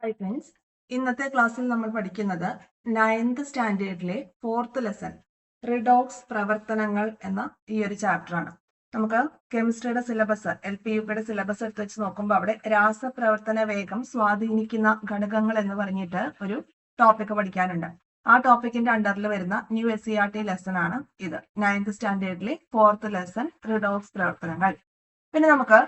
Hi friends, ഇന്നത്തെ ക്ലാസ്സിൽ നമ്മൾ പഠിക്കുന്നത് 9th സ്റ്റാൻഡേർഡിലെ 4th ലെസൺ റിഡോക്സ് പ്രവർത്തനങ്ങൾ എന്ന ഈ ഒരു ചാപ്റ്ററാണ്. നമുക്ക് കെമിസ്ട്രിയുടെ സിലബസ് LP-UPയുടെ സിലബസ് എടുത്ത് വെച്ച് നോക്കുമ്പോൾ അവിടെ രാസപ്രവർത്തന വേഗം സ്വാധീനിക്കുന്ന ഘടകങ്ങൾ എന്ന് പറഞ്ഞിട്ട് ഒരു ടോപ്പിക് പഠിക്കാനുണ്ട്. ആ ടോപ്പിക്കിന്റെ അണ്ടറിൽ വരുന്ന ന്യൂ SCERT ലെസൺ ആണ് ഇത്. 9th സ്റ്റാൻഡേർഡിലെ 4th ലെസൺ റിഡോക്സ് പ്രവർത്തനങ്ങൾ. പിന്നെ നമുക്ക്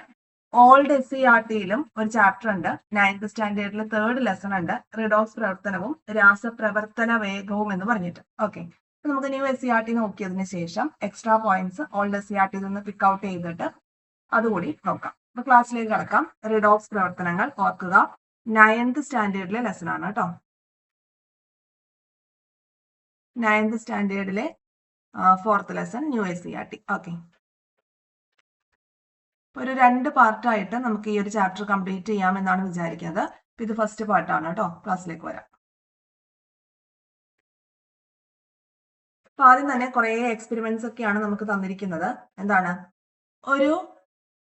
ഓൾഡ് SCERTയിലും ഒരു ചാപ്റ്റർ ഉണ്ട്. 9th സ്റ്റാൻഡേർഡിൽ 3rd ലെസൺ ഉണ്ട്, റിഡോക്സ് പ്രവർത്തനവും രാസപ്രവർത്തന വേഗവും എന്ന് പറഞ്ഞിട്ട്. ഓക്കെ, നമുക്ക് ന്യൂ SCERT നോക്കിയതിന് ശേഷം എക്സ്ട്രാ പോയിന്റ്സ് ഓൾഡ് SCERTയിൽ നിന്ന് പിക്ക് ഔട്ട് ചെയ്തിട്ട് അതുകൂടി നോക്കാം. അപ്പൊ ക്ലാസ്സിലേക്ക് കടക്കാം. റിഡോക്സ് പ്രവർത്തനങ്ങൾ ഓർക്കുക, 9th സ്റ്റാൻഡേർഡിലെ ലെസൺ ആണ് കേട്ടോ. 9th സ്റ്റാൻഡേർഡിലെ 4th lesson new SCERT. Okay, ഒരു 2 പാർട്ടായിട്ട് നമുക്ക് ഈ ഒരു ചാപ്റ്റർ കംപ്ലീറ്റ് ചെയ്യാമെന്നാണ് വിചാരിക്കുന്നത്. ഇത് ഫസ്റ്റ് പാർട്ടാണ് കേട്ടോ. ക്ലാസ്സിലേക്ക് വരാം. അപ്പൊ ആദ്യം തന്നെ കുറെ എക്സ്പെരിമെന്റ്സ് ഒക്കെയാണ് നമുക്ക് തന്നിരിക്കുന്നത്. എന്താണ്? ഒരു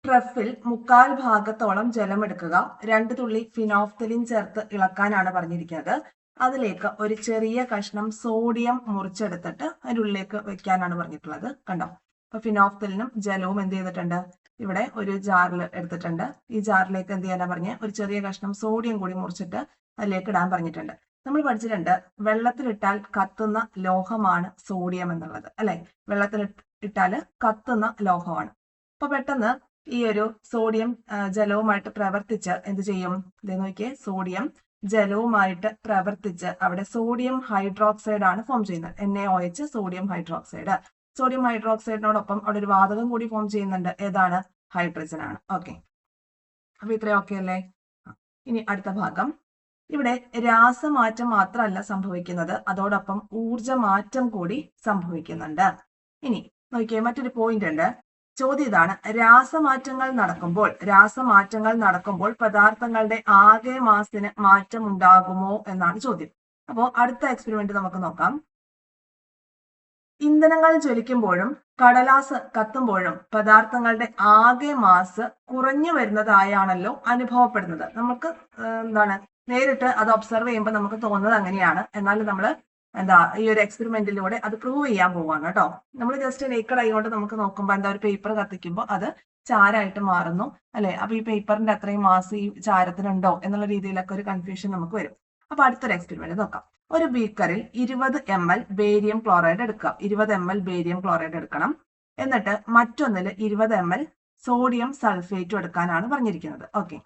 ട്രഫിൽ 1/4 ഭാഗത്തോളം ജലം എടുക്കുക, 2 തുള്ളി ഫിനോഫ്തലിൻ ചേർത്ത് ഇളക്കാനാണ് പറഞ്ഞിരിക്കുന്നത്. അതിലേക്ക് ഒരു ചെറിയ കഷ്ണം സോഡിയം മുറിച്ചെടുത്തിട്ട് അതിനുള്ളിലേക്ക് വെക്കാനാണ് പറഞ്ഞിട്ടുള്ളത്. കണ്ടോ? അപ്പൊ ഫിനോഫ്തലിനും ജലവും എന്ത് ചെയ്തിട്ടുണ്ട്? ഇവിടെ ഒരു ജാറിൽ എടുത്തിട്ടുണ്ട്. ഈ ജാറിലേക്ക് എന്ത് ചെയ്യാനാ പറഞ്ഞ? ഒരു ചെറിയ കഷ്ണം സോഡിയം കൂടി മുറിച്ചിട്ട് അതിലേക്ക് ഇടാൻ പറഞ്ഞിട്ടുണ്ട്. നമ്മൾ പഠിച്ചിട്ടുണ്ട് വെള്ളത്തിലിട്ടാൽ കത്തുന്ന ലോഹമാണ് സോഡിയം എന്നുള്ളത്, അല്ലെ? വെള്ളത്തിൽ ഇട്ടാൽ കത്തുന്ന ലോഹമാണ്. അപ്പൊ പെട്ടെന്ന് ഈ ഒരു സോഡിയം ജലവുമായിട്ട് പ്രവർത്തിച്ച് എന്ത് ചെയ്യും? ഇത് നോക്കിയേ, സോഡിയം ജലവുമായിട്ട് പ്രവർത്തിച്ച് അവിടെ സോഡിയം ഹൈഡ്രോക്സൈഡ് ആണ് ഫോം ചെയ്യുന്നത്. NaOH, sodium hydroxide. സോഡിയം ഹൈഡ്രോക്സൈഡിനോടൊപ്പം അവിടെ ഒരു വാതകം കൂടി ഫോം ചെയ്യുന്നുണ്ട്. ഏതാണ്? ഹൈഡ്രജൻ ആണ്. ഓക്കെ, അപ്പൊ ഇത്രയും ഓക്കെ അല്ലേ? ഇനി അടുത്ത ഭാഗം. ഇവിടെ രാസമാറ്റം മാത്രമല്ല സംഭവിക്കുന്നത്, അതോടൊപ്പം ഊർജമാറ്റം കൂടി സംഭവിക്കുന്നുണ്ട്. ഇനി നോക്കിയേ, മറ്റൊരു പോയിന്റ് ഉണ്ട്. ചോദ്യം ഇതാണ്: രാസമാറ്റങ്ങൾ നടക്കുമ്പോൾ പദാർത്ഥങ്ങളുടെ ആകെ മാസിന് മാറ്റം ഉണ്ടാകുമോ എന്നാണ് ചോദ്യം. അപ്പോൾ അടുത്ത എക്സ്പെരിമെന്റ് നമുക്ക് നോക്കാം. ഇന്ധനങ്ങൾ ജ്വലിക്കുമ്പോഴും കടലാസ് കത്തുമ്പോഴും പദാർത്ഥങ്ങളുടെ ആകെ മാസ് കുറഞ്ഞു വരുന്നതായാണല്ലോ അനുഭവപ്പെടുന്നത്. നമുക്ക് എന്താണ്, നേരിട്ട് അത് ഒബ്സർവ് ചെയ്യുമ്പോൾ നമുക്ക് തോന്നുന്നത് അങ്ങനെയാണ്. എന്നാൽ നമ്മൾ ഈ ഒരു എക്സ്പെരിമെന്റിലൂടെ അത് പ്രൂവ് ചെയ്യാൻ പോവാണ് കേട്ടോ. നമ്മൾ ജസ്റ്റ് നേക്കഡ് ആയിക്കൊണ്ട് നമുക്ക് നോക്കുമ്പോൾ ഒരു പേപ്പർ കത്തിക്കുമ്പോൾ അത് ചാരായിട്ട് മാറുന്നു, അല്ലെ? അപ്പൊ ഈ പേപ്പറിന്റെ അത്രയും മാസ് ഈ ചാരത്തിനുണ്ടോ എന്നുള്ള രീതിയിലൊക്കെ ഒരു കൺഫ്യൂഷൻ നമുക്ക് വരും. അപ്പൊ അടുത്തൊരു എക്സ്പെരിമെന്റ് നോക്കാം. ഒരു ബീക്കറിൽ 20 ml ബേരിയം ക്ലോറൈഡ് എടുക്കുക. 20 ml ബേരിയം ക്ലോറൈഡ് എടുക്കണം. എന്നിട്ട് മറ്റൊന്നിൽ 20 ml സോഡിയം സൾഫേറ്റും എടുക്കാനാണ് പറഞ്ഞിരിക്കുന്നത്. ഓക്കെ,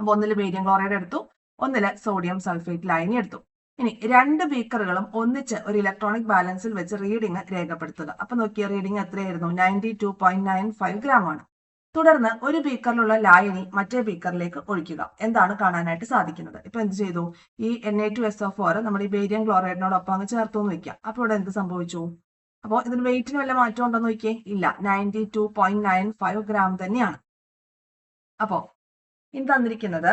അപ്പൊ ഒന്നിൽ ബേരിയം ക്ലോറൈഡ് എടുത്തു, ഒന്നിൽ സോഡിയം സൾഫേറ്റ് ലായനി എടുത്തു. ഇനി 2 ബീക്കറുകളും ഒന്നിച്ച് ഒരു ഇലക്ട്രോണിക് ബാലൻസിൽ വെച്ച് റീഡിംഗ് രേഖപ്പെടുത്തുക. അപ്പൊ നോക്കിയ റീഡിംഗ് എത്രയായിരുന്നു? 92.95 ഗ്രാം ആണ്. തുടർന്ന് ഒരു ബീക്കറിലുള്ള ലായനി മറ്റേ ബീക്കറിലേക്ക് ഒഴിക്കുക. എന്താണ് കാണാനായിട്ട് സാധിക്കുന്നത്? ഇപ്പൊ എന്ത് ചെയ്തു? ഈ Na2SO4 നമ്മുടെ ഈ ബേരിയം ക്ലോറൈഡിനോടൊപ്പം അങ്ങ് ചേർത്തു എന്ന് വെക്കാം. അപ്പൊ ഇവിടെ എന്ത് സംഭവിച്ചു? അപ്പോൾ ഇതിന് വെയിറ്റിന് വല്ല മാറ്റം ഉണ്ടോ എന്ന് നോക്കിയേ. ഇല്ല, 92.95 ഗ്രാം തന്നെയാണ്. അപ്പോ ഇനി തന്നിരിക്കുന്നത്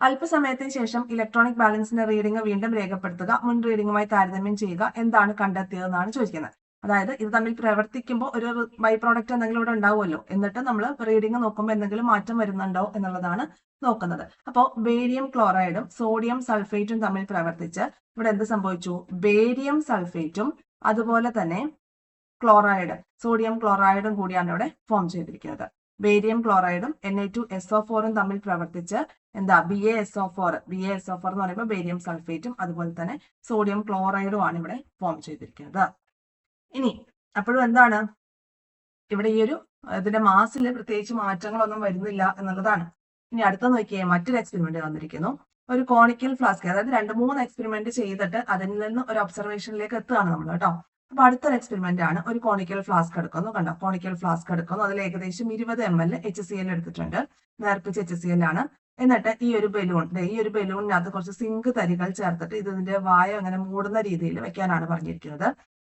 അല്പസമയത്തിന് ശേഷം ഇലക്ട്രോണിക് ബാലൻസിന്റെ റീഡിംഗ് വീണ്ടും രേഖപ്പെടുത്തുക, മുൻ റീഡിംഗുമായി താരതമ്യം ചെയ്യുക, എന്താണ് കണ്ടെത്തിയതെന്നാണ് ചോദിക്കുന്നത്. അതായത് ഇത് തമ്മിൽ പ്രവർത്തിക്കുമ്പോൾ ഒരു ബൈ പ്രോഡക്റ്റ് എന്തെങ്കിലും ഇവിടെ ഉണ്ടാവുമല്ലോ. എന്നിട്ട് നമ്മൾ റീഡിംഗ് നോക്കുമ്പോൾ എന്തെങ്കിലും മാറ്റം വരുന്നുണ്ടോ എന്നുള്ളതാണ് നോക്കുന്നത്. അപ്പോൾ ബേരിയം ക്ലോറൈഡും സോഡിയം സൾഫേറ്റും തമ്മിൽ പ്രവർത്തിച്ച് ഇവിടെ എന്ത് സംഭവിച്ചു? ബേരിയം സൾഫേറ്റും അതുപോലെ തന്നെ ക്ലോറൈഡ്, സോഡിയം ക്ലോറൈഡും കൂടിയാണ് ഇവിടെ ഫോം ചെയ്തിരിക്കുന്നത്. ബേരിയം ക്ലോറൈഡും Na2SO4 തമ്മിൽ പ്രവർത്തിച്ച് BaSO4 എന്ന് പറയുമ്പോൾ ബേരിയം സൾഫേറ്റും അതുപോലെ തന്നെ സോഡിയം ക്ലോറൈഡും ആണ് ഇവിടെ ഫോം ചെയ്തിരിക്കുന്നത്. ഇനി അപ്പോഴും എന്താണ് ഇവിടെ ഈ ഒരു ഇതിന്റെ മാസിൽ പ്രത്യേകിച്ച് മാറ്റങ്ങളൊന്നും വരുന്നില്ല എന്നുള്ളതാണ്. ഇനി അടുത്ത നോക്കിയേ, മറ്റൊരു എക്സ്പെരിമെന്റ് വന്നിരിക്കുന്നു. ഒരു കോണിക്കൽ ഫ്ലാസ്ക്, അതായത് 2-3 എക്സ്പെരിമെന്റ് ചെയ്തിട്ട് അതിൽ നിന്ന് ഒരു ഒബ്സർവേഷനിലേക്ക് എത്തുകയാണ് നമ്മൾ കേട്ടോ. അപ്പൊ അടുത്തൊരു എക്സ്പെരിമെന്റ് ആണ്. ഒരു കോണിക്കൽ ഫ്ലാസ്ക് എടുക്കുന്നു. കണ്ടോ? കോണിക്കൽ ഫ്ലാസ്ക് എടുക്കുന്നു. അതിൽ ഏകദേശം 20 ml HCl എടുത്തിട്ടുണ്ട്. നേർപ്പിച്ച HCl ആണ്. എന്നിട്ട് ഈ ഒരു ബലൂണിനകത്ത് കുറച്ച് സിങ്ക് തരികൾ ചേർത്തിട്ട് ഇതിന്റെ വായ അങ്ങനെ മൂടുന്ന രീതിയിൽ വെക്കാനാണ് പറഞ്ഞിരിക്കുന്നത്.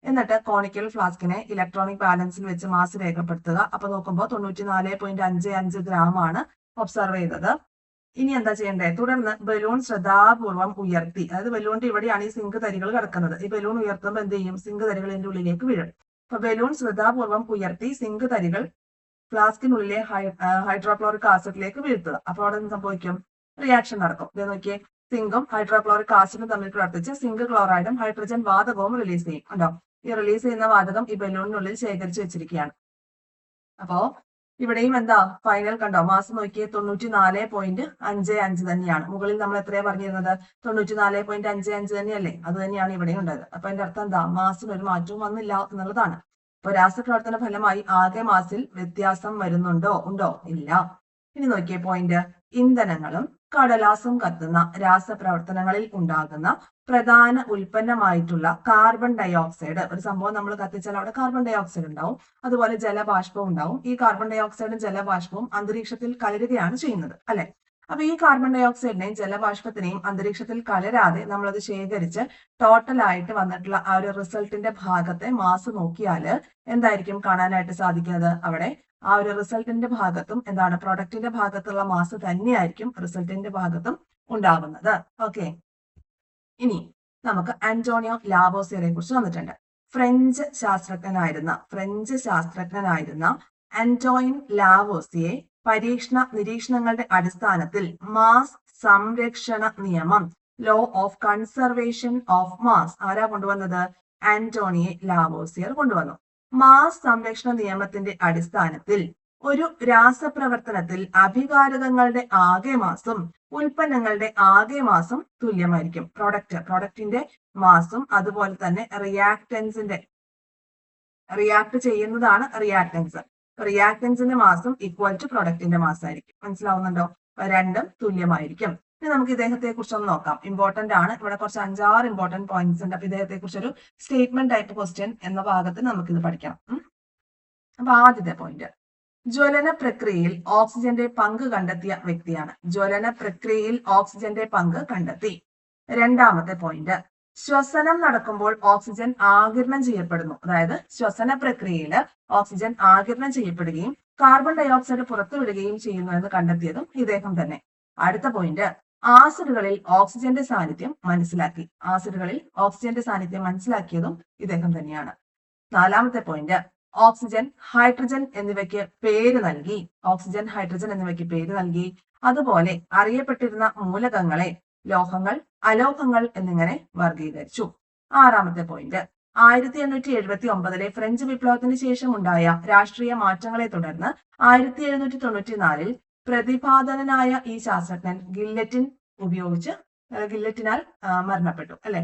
എന്നിട്ട് കോണിക്കൽ ഫ്ലാസ്കിനെ ഇലക്ട്രോണിക് ബാലൻസിൽ വെച്ച് മാസ് രേഖപ്പെടുത്തുക. അപ്പൊ നോക്കുമ്പോൾ 94.55 ഗ്രാം ആണ് ഒബ്സർവ് ചെയ്തത്. ഇനി എന്താ ചെയ്യേണ്ടത്? തുടർന്ന് ബലൂൺ ശ്രദ്ധാപൂർവം ഉയർത്തി, അതായത് ബലൂണിന്റെ ഇവിടെയാണ് ഈ സിങ്ക് തരികൾ കിടക്കുന്നത്. ഈ ബലൂൺ ഉയർത്തുമ്പോൾ എന്ത് ചെയ്യും? സിങ്ക് തരികൾ ഇതിന്റെ ഉള്ളിലേക്ക് വീഴും. അപ്പൊ ബലൂൺ ശ്രദ്ധാപൂർവം ഉയർത്തി സിങ്ക് തരികൾ ഫ്ലാസ്കിനുള്ളിലെ ഹൈഡ്രോക്ലോറിക് ആസിഡിലേക്ക് വീഴ്ത്തുക. അപ്പൊ അവിടെ എന്ത് സംഭവിക്കും? റിയാക്ഷൻ നടക്കും. ഇത് നോക്കിയേ, സിങ്കും ഹൈഡ്രോക്ലോറിക് ആസിഡും തമ്മിൽ പ്രവർത്തിച്ച് സിങ്ക് ക്ലോറൈഡും ഹൈഡ്രജൻ വാതകവും റിലീസ് ചെയ്യും. കണ്ടോ, ഈ റിലീസ് ചെയ്യുന്ന വാതകം ഈ ബലൂണിനുള്ളിൽ ശേഖരിച്ചു വെച്ചിരിക്കുകയാണ്. അപ്പോ ഇവിടെയും എന്താ ഫൈനൽ കണ്ടോ, മാസ് നോക്കിയേ 94.55 തന്നെയാണ്. മുകളിൽ നമ്മൾ എത്രയാ പറഞ്ഞിരുന്നത്, 94.55 തന്നെയല്ലേ, അത് തന്നെയാണ് ഇവിടെയും ഉണ്ടായത്. അപ്പൊ അതിന്റെ അർത്ഥം എന്താ, മാസിന് ഒരു മാറ്റവും വന്നില്ല എന്നുള്ളതാണ്. അപ്പൊ രാസപ്രവർത്തന ഫലമായി ആകെ മാസിൽ വ്യത്യാസം ഉണ്ടോ? ഇല്ല. ഇനി നോക്കിയേ പോയിന്റ്, ഇന്ധനങ്ങളും കടലാസും കത്തുന്ന രാസപ്രവർത്തനങ്ങളിൽ ഉണ്ടാകുന്ന പ്രധാന ഉൽപ്പന്നമായിട്ടുള്ള കാർബൺ ഡയോക്സൈഡ്, ഒരു സംഭവം നമ്മൾ കത്തിച്ചാൽ അവിടെ കാർബൺ ഡയോക്സൈഡ് ഉണ്ടാവും, അതുപോലെ ജലബാഷ്പവും ഉണ്ടാവും. ഈ കാർബൺ ഡയോക്സൈഡും ജലബാഷ്പവും അന്തരീക്ഷത്തിൽ കലരുകയാണ് ചെയ്യുന്നത്, അല്ലെ? അപ്പൊ ഈ കാർബൺ ഡയോക്സൈഡിനെയും ജലബാഷ്പത്തിനെയും അന്തരീക്ഷത്തിൽ കലരാതെ നമ്മളത് ശേഖരിച്ച് ടോട്ടലായിട്ട് വന്നിട്ടുള്ള ആ ഒരു റിസൾട്ടിന്റെ ഭാഗത്തെ മാസ് നോക്കിയാൽ എന്തായിരിക്കും കാണാനായിട്ട് സാധിക്കുന്നത്, അവിടെ ആ ഒരു റിസൾട്ടിന്റെ ഭാഗത്തും എന്താണ്, പ്രൊഡക്റ്റിന്റെ ഭാഗത്തുള്ള മാസ് തന്നെയായിരിക്കും റിസൾട്ടിന്റെ ഭാഗത്തും ഉണ്ടാകുന്നത്. ഓക്കെ, ഇനി നമുക്ക് ആന്റോണിയോ ലാവോസിയറെ കുറിച്ച് വന്നിട്ടുണ്ട്. ഫ്രഞ്ച് ശാസ്ത്രജ്ഞനായിരുന്ന ആന്റോയിൻ ലാവോസിയെ പരീക്ഷണ നിരീക്ഷണങ്ങളുടെ അടിസ്ഥാനത്തിൽ മാസ് സംരക്ഷണ നിയമം, law of conservation of mass, ആരാ കൊണ്ടുവന്നത്, ആന്റോണിയോ ലാവോസിയർ കൊണ്ടുവന്നു. മാസ് സംരക്ഷണ നിയമത്തിന്റെ അടിസ്ഥാനത്തിൽ ഒരു രാസപ്രവർത്തനത്തിൽ അഭികാരകങ്ങളുടെ ആകെ മാസും ഉൽപ്പന്നങ്ങളുടെ ആകെ മാസും തുല്യമായിരിക്കും. പ്രൊഡക്റ്റിന്റെ മാസും അതുപോലെ തന്നെ റിയാക്ട് ചെയ്യുന്നതാണ് റിയാക്ടൻസിന്റെ മാസും ഈക്വൽ ടു പ്രൊഡക്റ്റിന്റെ മാസായിരിക്കും. മനസ്സിലാവുന്നുണ്ടോ? രണ്ടും തുല്യമായിരിക്കും. ഇനി നമുക്ക് ഇദ്ദേഹത്തെ കുറിച്ചൊന്ന് നോക്കാം. ഇമ്പോർട്ടന്റ് ആണ്, ഇവിടെ കുറച്ച് 5-6 ഇമ്പോർട്ടന്റ് പോയിന്റ്സ് ഉണ്ട്. അപ്പൊ ഇദ്ദേഹത്തെ കുറിച്ച് ഒരു സ്റ്റേറ്റ്മെന്റ് ടൈപ്പ് ക്വസ്റ്റ്യൻ എന്ന ഭാഗത്ത് നമുക്കിത് പഠിക്കണം. അപ്പൊ ആദ്യത്തെ പോയിന്റ്, ജ്വലന പ്രക്രിയയിൽ ഓക്സിജന്റെ പങ്ക് കണ്ടെത്തിയ വ്യക്തിയാണ്. രണ്ടാമത്തെ പോയിന്റ്, ശ്വസനം നടക്കുമ്പോൾ ഓക്സിജൻ ആഗിരണം ചെയ്യപ്പെടുന്നു. അതായത് ശ്വസന പ്രക്രിയയിൽ ഓക്സിജൻ ആഗിരണം ചെയ്യപ്പെടുകയും കാർബൺ ഡയോക്സൈഡ് പുറത്തുവിടുകയും ചെയ്യുന്നു എന്ന് കണ്ടെത്തിയതും ഇദ്ദേഹം തന്നെ. അടുത്ത പോയിന്റ്, ആസിഡുകളിൽ ഓക്സിജന്റെ സാന്നിധ്യം മനസ്സിലാക്കിയതും ഇദ്ദേഹം തന്നെയാണ്. നാലാമത്തെ പോയിന്റ്, ഓക്സിജൻ ഹൈഡ്രജൻ എന്നിവയ്ക്ക് പേര് നൽകി. അതുപോലെ അറിയപ്പെട്ടിരുന്ന മൂലകങ്ങളെ ലോഹങ്ങൾ, അലോഹങ്ങൾ എന്നിങ്ങനെ വർഗീകരിച്ചു. ആറാമത്തെ പോയിന്റ്, 1879 ഫ്രഞ്ച് വിപ്ലവത്തിന് ശേഷം ഉണ്ടായ രാഷ്ട്രീയ മാറ്റങ്ങളെ തുടർന്ന് 1794 പ്രതിപാദനായ ഈ ശാസ്ത്രജ്ഞൻ ഗില്ലറ്റിനാൽ മരണപ്പെട്ടു, അല്ലെ?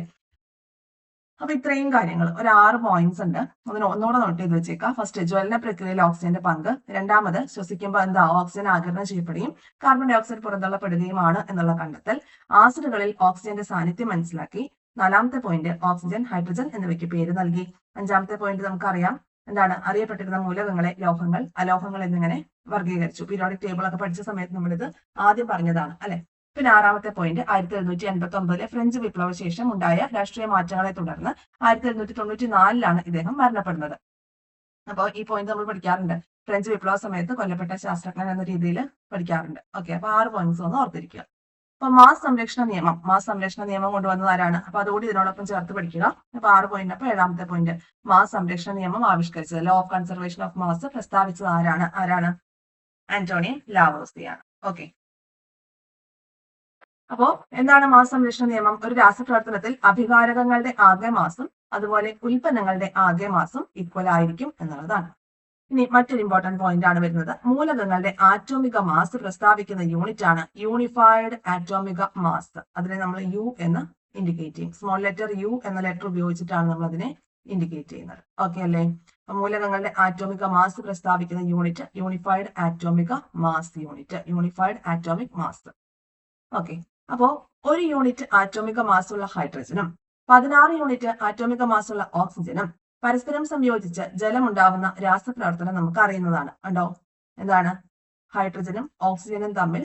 അപ്പൊ ഇത്രയും കാര്യങ്ങൾ, ഒരു 6 പോയിന്റ്സ് ഉണ്ട്. അതിന് ഒന്നുകൂടെ നോട്ട് ചെയ്ത് വെച്ചേക്കാം. ഫസ്റ്റ്, ജ്വലന പ്രക്രിയയിൽ ഓക്സിജന്റെ പങ്ക്. രണ്ടാമത്, ശ്വസിക്കുമ്പോൾ എന്താ, ഓക്സിജൻ ആഗിരണം ചെയ്യപ്പെടുകയും കാർബൺ ഡയോക്സൈഡ് പുറന്തള്ളപ്പെടുകയുമാണ് എന്നുള്ള കണ്ടെത്തൽ. ആസിഡുകളിൽ ഓക്സിജന്റെ സാന്നിധ്യം മനസ്സിലാക്കി. നാലാമത്തെ പോയിന്റ്, ഓക്സിജൻ, ഹൈഡ്രജൻ എന്നിവയ്ക്ക് പേര് നൽകി. അഞ്ചാമത്തെ പോയിന്റ് നമുക്കറിയാം, എന്താണ്, അറിയപ്പെട്ടിരുന്ന മൂലകങ്ങളെ ലോഹങ്ങൾ, അലോഹങ്ങൾ എന്നിങ്ങനെ വർഗീകരിച്ചു. പീരിയോഡിക് ടേബിൾ ഒക്കെ പഠിച്ച സമയത്ത് നമ്മളിത് ആദ്യം പറഞ്ഞതാണ്, അല്ലെ? പിന്നെ ആറാമത്തെ പോയിന്റ്, 1789 ഫ്രഞ്ച് വിപ്ലവ ശേഷം ഉണ്ടായ രാഷ്ട്രീയ മാറ്റങ്ങളെ തുടർന്ന് 1794 ഇദ്ദേഹം മരണപ്പെടുന്നത്. അപ്പോൾ ഈ പോയിന്റ് നമ്മൾ പഠിക്കാറുണ്ട്. ഫ്രഞ്ച് വിപ്ലവ സമയത്ത് കൊല്ലപ്പെട്ട ശാസ്ത്രജ്ഞൻ എന്ന രീതിയിൽ പഠിക്കാറുണ്ട്. ഓക്കെ, അപ്പൊ 6 പോയിന്റ്സ് ഒന്ന് ഓർത്തിരിക്കുക. അപ്പൊ മാസ് സംരക്ഷണ നിയമം കൊണ്ടുവന്നത് ആരാണ്? അപ്പൊ അതുകൂടി ഇതിനോടൊപ്പം ചേർത്ത് പഠിക്കുക. അപ്പൊ 6 പോയിന്റ്. അപ്പൊ 7ാമത്തെ പോയിന്റ്, മാസ് സംരക്ഷണ നിയമം ആവിഷ്കരിച്ചത്, law of conservation of mass പ്രസ്താവിച്ചത് ആരാണ്? ആന്റോണിയോ ലാവോസിയാണ്. ഓക്കെ, അപ്പോ എന്താണ് മാസ് സംരക്ഷണ നിയമം? ഒരു രാസപ്രവർത്തനത്തിൽ അഭികാരകങ്ങളുടെ ആകെ മാസും അതുപോലെ ഉൽപ്പന്നങ്ങളുടെ ആകെ മാസും ഈക്വൽ ആയിരിക്കും എന്നുള്ളതാണ്. ഇനി മറ്റൊരു ഇമ്പോർട്ടന്റ് പോയിന്റ് ആണ് വരുന്നത്, മൂലകങ്ങളുടെ ആറ്റോമിക മാസ് പ്രസ്താവിക്കുന്ന യൂണിറ്റ് ആണ് യൂണിഫൈഡ് ആറ്റോമിക മാസ്. അതിനെ നമ്മൾ യു എന്ന് ഇൻഡിക്കേറ്റ് ചെയ്യും. സ്മോൾ ലെറ്റർ യു എന്ന ലെറ്റർ ഉപയോഗിച്ചിട്ടാണ് നമ്മൾ അതിനെ ഇൻഡിക്കേറ്റ് ചെയ്യുന്നത്. ഓക്കെ അല്ലേ? മൂലകങ്ങളുടെ ആറ്റോമിക മാസ് പ്രസ്താവിക്കുന്ന unit unified atomic mass. Okay, അപ്പോ 1 യൂണിറ്റ് ആറ്റോമിക മാസുള്ള ഹൈഡ്രജനും 16 യൂണിറ്റ് ആറ്റോമിക മാസുള്ള ഓക്സിജനും പരസ്പരം സംയോജിച്ച് ജലമുണ്ടാവുന്ന രാസപ്രവർത്തനം നമുക്ക് അറിയുന്നതാണ്. കണ്ടോ, എന്താണ്, ഹൈഡ്രജനും ഓക്സിജനും തമ്മിൽ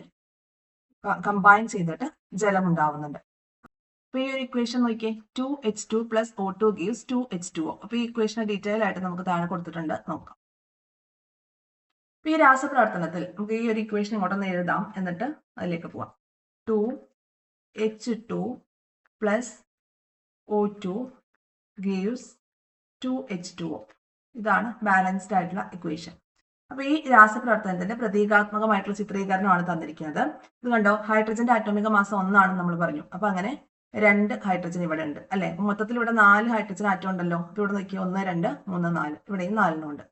കമ്പൈൻ ചെയ്തിട്ട് ജലമുണ്ടാവുന്നുണ്ട്. അപ്പൊ ഈ ഒരു ഇക്വേഷൻ നോക്കിയേ, 2H2 + O2 gives 2H2O. അപ്പൊ ഈ ഇക്വേഷൻ ഡീറ്റെയിൽ ആയിട്ട് നമുക്ക് താഴെ കൊടുത്തിട്ടുണ്ട്, നോക്കാം. അപ്പൊ ഈ രാസപ്രവർത്തനത്തിൽ നമുക്ക് ഈ ഒരു ഇക്വേഷൻ ഇങ്ങോട്ടൊന്ന് എഴുതാം, എന്നിട്ട് അതിലേക്ക് പോവാം. 2H2 + O2 gives 2H2O. ഇതാണ് ബാലൻസ്ഡ് ആയിട്ടുള്ള ഇക്വേഷൻ. അപ്പൊ ഈ രാസപ്രവർത്തനത്തിന്റെ പ്രതീകാത്മകമായിട്ടുള്ള ചിത്രീകരണമാണ് തന്നിരിക്കുന്നത്. ഇത് കണ്ടോ, ഹൈഡ്രജന്റെ ആറ്റോമിക മാസം 1 ആണെന്ന് നമ്മൾ പറഞ്ഞു. അപ്പൊ അങ്ങനെ 2 ഹൈഡ്രജൻ ഇവിടെ ഉണ്ട് അല്ലെ. മൊത്തത്തിൽ ഇവിടെ 4 ഹൈഡ്രജൻ ആറ്റം ഉണ്ടല്ലോ. അപ്പൊ ഇവിടെ നോക്കിയോ, 1 2 3 4, ഇവിടെയും 4 ഉണ്ട്.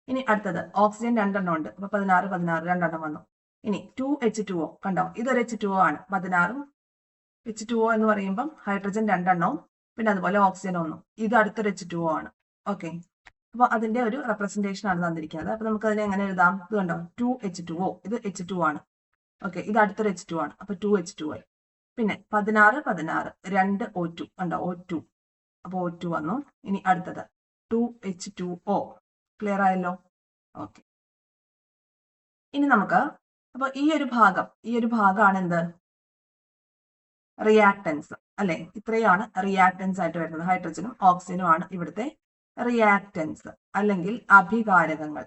ഇനി അടുത്തത് ഓക്സിജൻ 2 എണ്ണം ഉണ്ട്. അപ്പൊ 16 16 2 വന്നു. ഇനി 2H2O കണ്ടോ, ഇതൊരു H2O ആണ്. 16 H2O എന്ന് പറയുമ്പം ഹൈഡ്രജൻ 2 എണ്ണവും പിന്നെ അതുപോലെ ഓക്സിജൻ 1. ഇത് അടുത്തൊരു H2O ആണ്. ഓക്കെ, അപ്പൊ അതിന്റെ ഒരു റെപ്രസെന്റേഷൻ ആണ് തന്നിരിക്കുന്നത്. അപ്പൊ നമുക്ക് അതിനെ എങ്ങനെ എഴുതാം? ഇത് കണ്ടോ, 2H2O, ഇത് H2 ആണ്. ഓക്കെ, ഇത് അടുത്തൊരു H2 ആണ്. അപ്പൊ 2H2 ആയി. പിന്നെ 16 16 2 O2 കണ്ടോ, O2. അപ്പൊ O2 വന്നു. ഇനി അടുത്തത് 2H2O. ക്ലിയർ ആയല്ലോ? ഓക്കെ, ഇനി നമുക്ക് അപ്പൊ ഈ ഒരു ഭാഗമാണ് എന്ത്? റിയാക്ടൻസ് അല്ലെ. ഇത്രയാണ് റിയാക്ടൻസ് ആയിട്ട് വരുന്നത്. ഹൈഡ്രജനും ഓക്സിജനും ആണ് ഇവിടുത്തെ റിയാക്ടൻസ് അല്ലെങ്കിൽ അഭികാരകങ്ങൾ.